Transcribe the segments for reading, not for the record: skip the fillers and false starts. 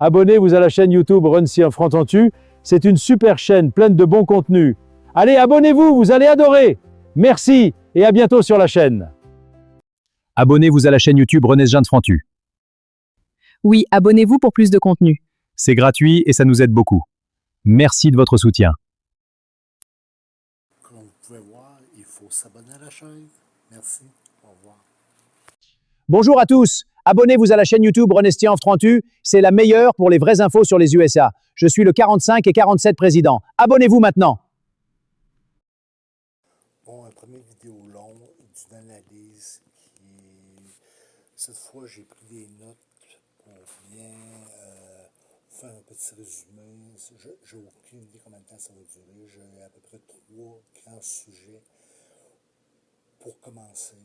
abonnez-vous à la chaîne YouTube Run-Si Affrontant-Tu. C'est une super chaîne pleine de bons contenus. Allez, abonnez-vous, vous allez adorer. Merci et à bientôt sur la chaîne. Abonnez-vous à la chaîne YouTube René Jean de Frantu. Oui, abonnez-vous pour plus de contenu. C'est gratuit et ça nous aide beaucoup. Merci de votre soutien. Comme vous pouvez voir, il faut s'abonner à la chaîne. Merci. Au revoir. Bonjour à tous. Abonnez-vous à la chaîne YouTube René Affrontant-Tu. C'est la meilleure pour les vraies infos sur les USA. Je suis le 45 et 47 président. Abonnez-vous maintenant. Bon, un premier vidéo long d'une analyse qui... Cette fois, j'ai pris des notes pour bien faire un petit résumé. J'ai aucune idée combien de temps ça va durer. J'ai à peu près 3 grands sujets pour commencer.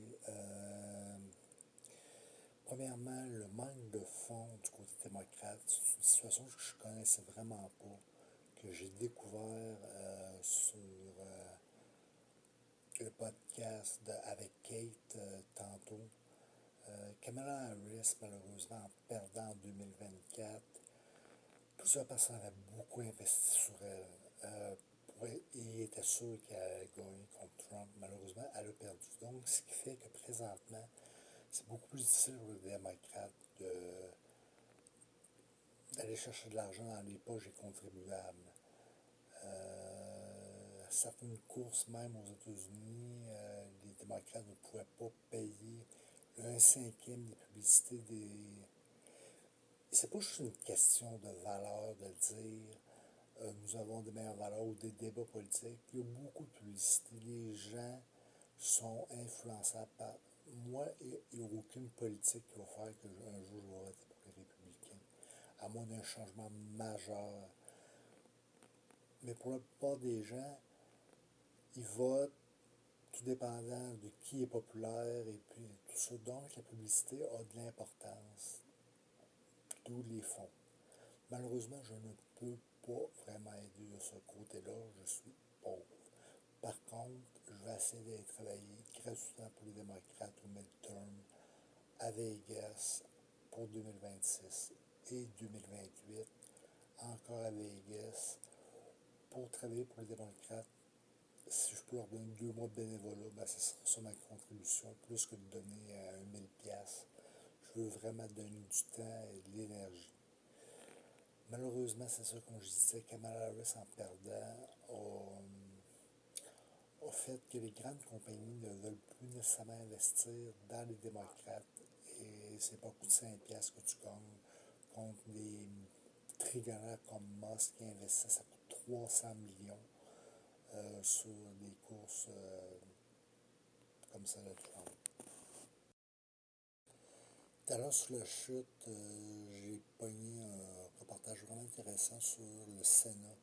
Premièrement, le manque de fonds du côté démocrate. C'est une situation que je ne connaissais vraiment pas, que j'ai découvert sur le podcast avec Kate tantôt. Kamala Harris, malheureusement, en perdant en 2024, plusieurs personnes avaient beaucoup investi sur elle. Il était sûr qu'elle allait gagner contre Trump. Malheureusement, elle a perdu. Donc, ce qui fait que présentement, c'est beaucoup plus difficile pour les démocrates d'aller chercher de l'argent dans les poches des contribuables. Certaines courses, même aux États-Unis, les démocrates ne pouvaient pas payer le 1/5 des publicités des... C'est pas juste une question de valeur de dire nous avons des meilleures valeurs ou des débats politiques. Il y a beaucoup de publicité. Les gens sont influençables par... Moi, il n'y a aucune politique qui va faire que un jour je vais voter pour les républicains, à moins d'un changement majeur. Mais pour la plupart des gens, ils votent tout dépendant de qui est populaire et puis tout ça. Donc, la publicité a de l'importance, d'où les fonds. Malheureusement, je ne peux pas vraiment aider de ce côté-là. Je suis pauvre. Par contre, je vais essayer d'aller travailler gratuitement pour les démocrates au midterm à Vegas pour 2026 et 2028, encore à Vegas, pour travailler pour les démocrates. Si je peux leur donner 2 mois de bénévolat, ben ce sera ça ma contribution, plus que de donner 1000$. Je veux vraiment donner du temps et de l'énergie. Malheureusement, c'est ça, comme je disais, Kamala Harris, en perdant, a fait que les grandes compagnies ne veulent plus nécessairement investir dans les démocrates. Et c'est pas coûte 5$ que tu gagnes contre des trillionnaires comme Musk qui investissent, ça coûte 300 millions sur des courses comme ça de Trump. Tout à l'heure, sur la chute, j'ai pogné un reportage vraiment intéressant sur le Sénat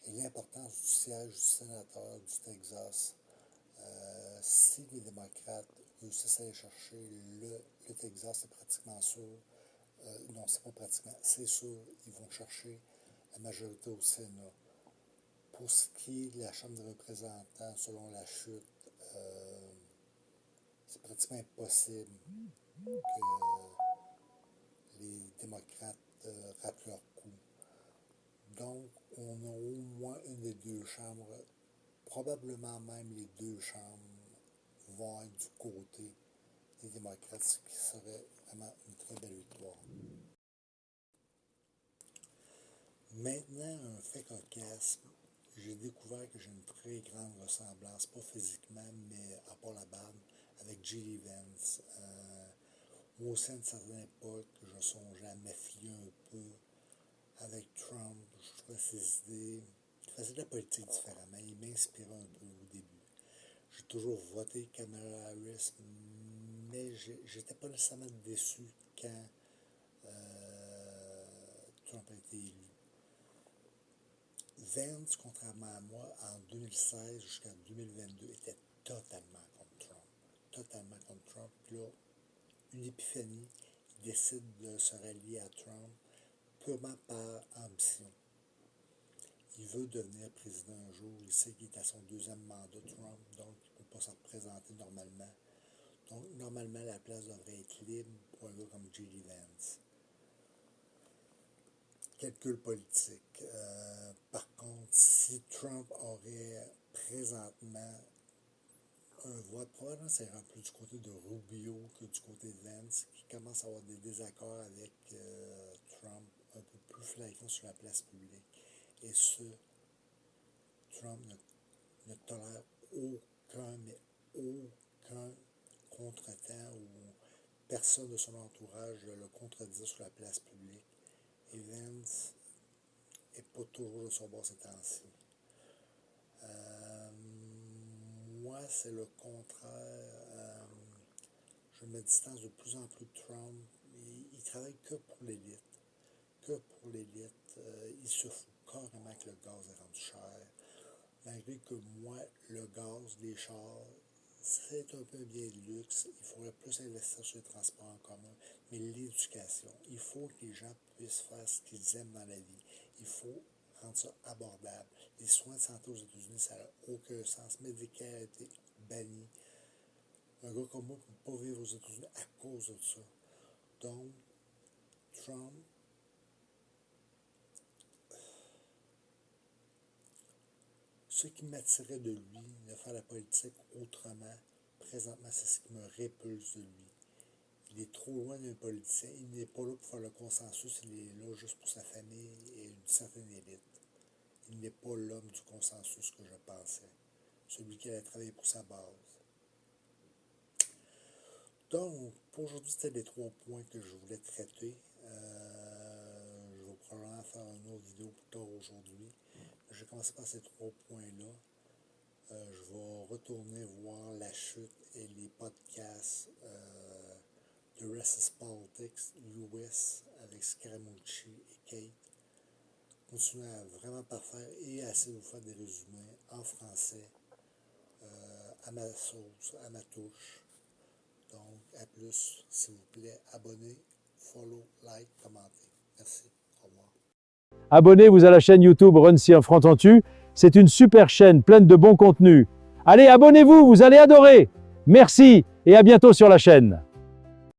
et l'importance du siège du sénateur du Texas. Si les démocrates réussissent à aller chercher le Texas, c'est pratiquement sûr. Non, c'est pas pratiquement, c'est sûr, ils vont chercher la majorité au Sénat. Pour ce qui est de la Chambre des représentants, selon la chute, c'est pratiquement impossible que les démocrates ratent leur coup. Donc, on a au moins une des 2 chambres, probablement même les 2 chambres vont être du côté des démocrates, ce qui serait vraiment une très belle victoire. Maintenant, un fait cocasse, j'ai découvert que j'ai une très grande ressemblance, pas physiquement, mais à part la barbe, avec J.D. Vance. Moi aussi, à une certaine époque, je songeais à m'affilier un peu avec Trump. Je trouvais ses idées. Il faisait de la politique différemment. Il m'inspirait un peu au début. J'ai toujours voté Kamala Harris, mais j'étais pas nécessairement déçu quand Trump a été élu. Vance, contrairement à moi, en 2016 jusqu'en 2022, était totalement contre Trump. Totalement contre Trump. Puis là, une épiphanie, il décide de se rallier à Trump purement par ambition. Il veut devenir président un jour. Il sait qu'il est à son 2e mandat, Trump, donc il ne peut pas se représenter normalement. Donc, normalement, la place devrait être libre pour un gars comme J.D. Vance. calcul politique. Par contre, si Trump aurait présentement un vote, probablement c'est un peu du côté de Rubio que du côté de Vance, qui commence à avoir des désaccords avec Trump un peu plus flagrants sur la place publique. Et Trump ne tolère mais aucun contretemps ou personne de son entourage le contredire sur la place publique. Et Vance n'est pas toujours de son bord ces temps-ci. Moi, c'est le contraire. Je me distance de plus en plus de Trump. Il travaille que pour l'élite. Que pour l'élite. Il se fout carrément que le gaz est rendu cher. Malgré que moi, le gaz, les chars, c'est un peu un bien de luxe. Il faudrait plus investir sur les transports en commun. Mais l'éducation, il faut que les gens puissent faire ce qu'ils aiment dans la vie. Il faut rendre ça abordable. Les soins de santé aux États-Unis, ça n'a aucun sens. Medicare a été banni. Un gars comme moi ne peut pas vivre aux États-Unis à cause de ça. Donc, Trump, ce qui m'attirait de lui, de faire la politique autrement, présentement, c'est ce qui me répulse de lui. Il est trop loin d'un politicien. Il n'est pas là pour faire le consensus. Il est là juste pour sa famille et une certaine élite. Il n'est pas l'homme du consensus que je pensais. Celui qui allait travailler pour sa base. Donc, pour aujourd'hui, c'était les 3 points que je voulais traiter. Je vais probablement faire une autre vidéo plus tard aujourd'hui. Je vais commencer par ces 3 points-là. Je vais retourner voir la chute et les podcasts de Rest is Politics US avec Scaramucci et Kate. Continuez à vraiment parfaire et à essayer de vous faire des résumés en français à ma sauce, à ma touche. Donc, à plus, s'il vous plaît, abonnez, follow, like, commentez. Merci. Au revoir. Abonnez-vous à la chaîne YouTube Runcie Franc-Tentu. C'est une super chaîne pleine de bons contenus. Allez, abonnez-vous, vous allez adorer. Merci et à bientôt sur la chaîne.